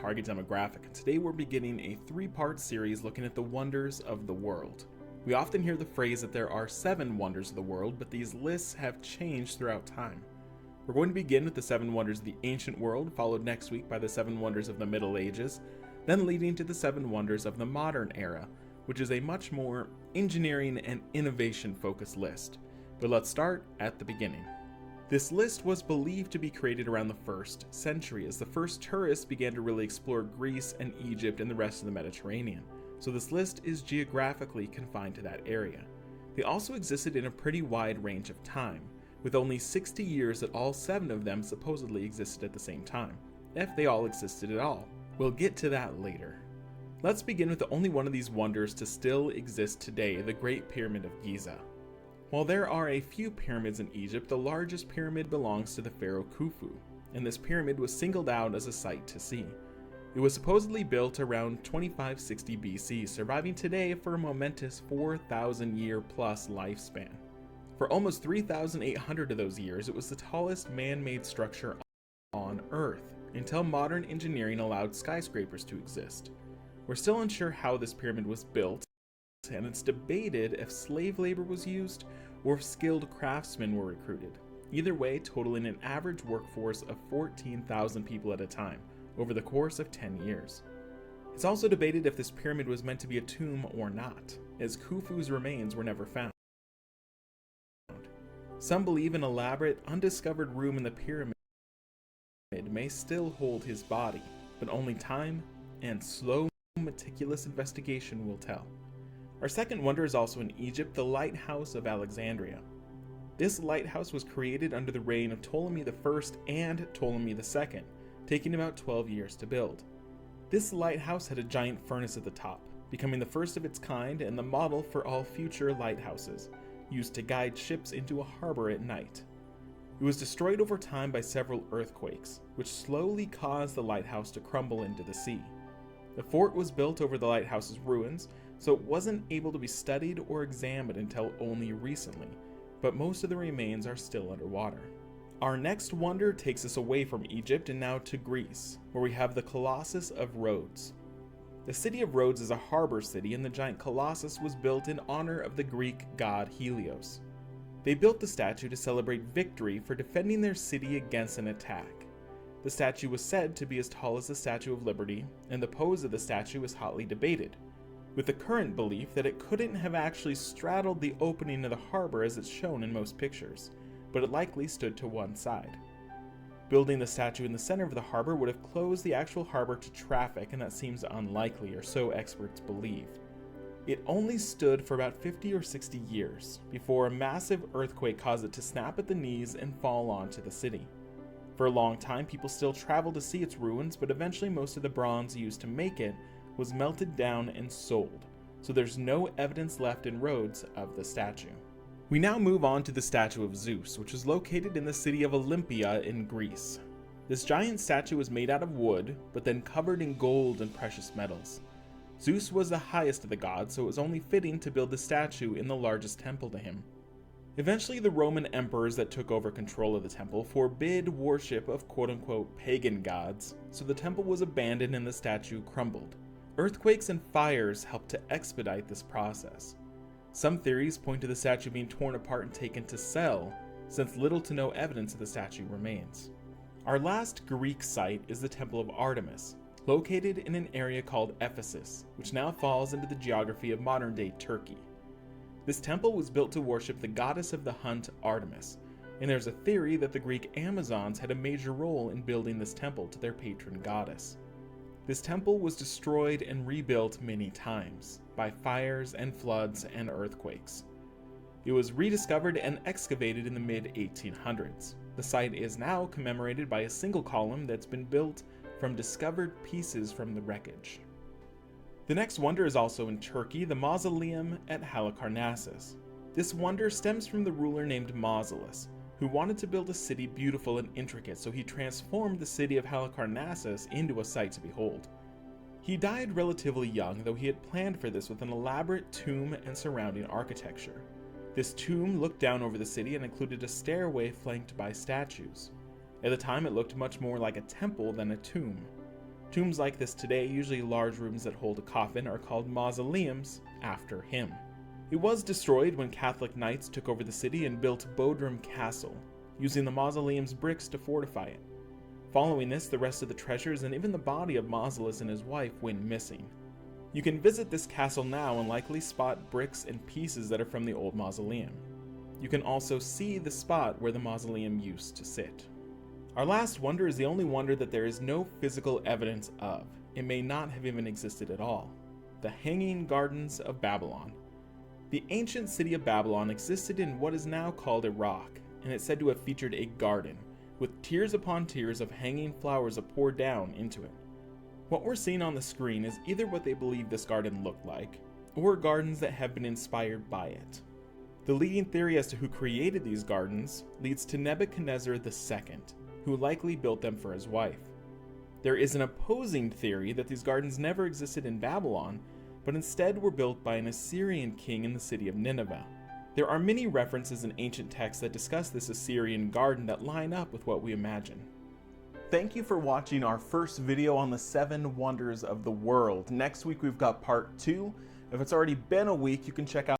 target demographic, and today we're beginning a 3-part series looking at the wonders of the world. We often hear the phrase that there are 7 wonders of the world, but these lists have changed throughout time. We're going to begin with the 7 wonders of the ancient world, followed next week by the 7 wonders of the Middle Ages, then leading to the 7 wonders of the modern era, which is a much more engineering and innovation focused list. But let's start at the beginning. This list was believed to be created around the 1st century, as the first tourists began to really explore Greece and Egypt and the rest of the Mediterranean, so this list is geographically confined to that area. They also existed in a pretty wide range of time, with only 60 years that all 7 of them supposedly existed at the same time, if they all existed at all. We'll get to that later. Let's begin with the only one of these wonders to still exist today, the Great Pyramid of Giza. While there are a few pyramids in Egypt, the largest pyramid belongs to the pharaoh Khufu, and this pyramid was singled out as a sight to see. It was supposedly built around 2560 BC, surviving today for a momentous 4,000 year plus lifespan. For almost 3,800 of those years, it was the tallest man-made structure on Earth, until modern engineering allowed skyscrapers to exist. We're still unsure how this pyramid was built, and it's debated if slave labor was used or if skilled craftsmen were recruited. Either way, totaling an average workforce of 14,000 people at a time over the course of 10 years. It's also debated if this pyramid was meant to be a tomb or not, as Khufu's remains were never found. Some believe an elaborate, undiscovered room in the pyramid may still hold his body, but only time and slow, meticulous investigation will tell. Our second wonder is also in Egypt, the Lighthouse of Alexandria. This lighthouse was created under the reign of Ptolemy I and Ptolemy II, taking about 12 years to build. This lighthouse had a giant furnace at the top, becoming the first of its kind and the model for all future lighthouses, used to guide ships into a harbor at night. It was destroyed over time by several earthquakes, which slowly caused the lighthouse to crumble into the sea. The fort was built over the lighthouse's ruins, so it wasn't able to be studied or examined until only recently, but most of the remains are still underwater. Our next wonder takes us away from Egypt and now to Greece, where we have the Colossus of Rhodes. The city of Rhodes is a harbor city, and the giant Colossus was built in honor of the Greek god Helios. They built the statue to celebrate victory for defending their city against an attack. The statue was said to be as tall as the Statue of Liberty, and the pose of the statue is hotly debated, with the current belief that it couldn't have actually straddled the opening of the harbor as it's shown in most pictures, but it likely stood to one side. Building the statue in the center of the harbor would have closed the actual harbor to traffic, and that seems unlikely, or so experts believe. It only stood for about 50 or 60 years before a massive earthquake caused it to snap at the knees and fall onto the city. For a long time, people still traveled to see its ruins, but eventually most of the bronze used to make it was melted down and sold, so there's no evidence left in Rhodes of the statue. We now move on to the statue of Zeus, which is located in the city of Olympia in Greece. This giant statue was made out of wood, but then covered in gold and precious metals. Zeus was the highest of the gods, so it was only fitting to build the statue in the largest temple to him. Eventually, the Roman emperors that took over control of the temple forbid worship of quote-unquote pagan gods, so the temple was abandoned and the statue crumbled. Earthquakes and fires helped to expedite this process. Some theories point to the statue being torn apart and taken to sell, since little to no evidence of the statue remains. Our last Greek site is the Temple of Artemis, located in an area called Ephesus, which now falls into the geography of modern-day Turkey. This temple was built to worship the goddess of the hunt, Artemis, and there's a theory that the Greek Amazons had a major role in building this temple to their patron goddess. This temple was destroyed and rebuilt many times by fires and floods and earthquakes. It was rediscovered and excavated in the mid-1800s. The site is now commemorated by a single column that's been built from discovered pieces from the wreckage. The next wonder is also in Turkey, the mausoleum at Halicarnassus. This wonder stems from the ruler named Mausolus, who wanted to build a city beautiful and intricate, so he transformed the city of Halicarnassus into a sight to behold. He died relatively young, though he had planned for this with an elaborate tomb and surrounding architecture. This tomb looked down over the city and included a stairway flanked by statues. At the time, it looked much more like a temple than a tomb. Tombs like this today, usually large rooms that hold a coffin, are called mausoleums after him. It was destroyed when Catholic knights took over the city and built Bodrum Castle, using the mausoleum's bricks to fortify it. Following this, the rest of the treasures and even the body of Mausolus and his wife went missing. You can visit this castle now and likely spot bricks and pieces that are from the old mausoleum. You can also see the spot where the mausoleum used to sit. Our last wonder is the only wonder that there is no physical evidence of. It may not have even existed at all. The Hanging Gardens of Babylon. The ancient city of Babylon existed in what is now called Iraq, and it's said to have featured a garden, with tiers upon tiers of hanging flowers that pour down into it. What we're seeing on the screen is either what they believe this garden looked like, or gardens that have been inspired by it. The leading theory as to who created these gardens leads to Nebuchadnezzar II, who likely built them for his wife. There is an opposing theory that these gardens never existed in Babylon, but instead were built by an Assyrian king in the city of Nineveh. There are many references in ancient texts that discuss this Assyrian garden that line up with what we imagine. Thank you for watching our first video on the 7 wonders of the world. Next week we've got part 2. If it's already been a week, you can check out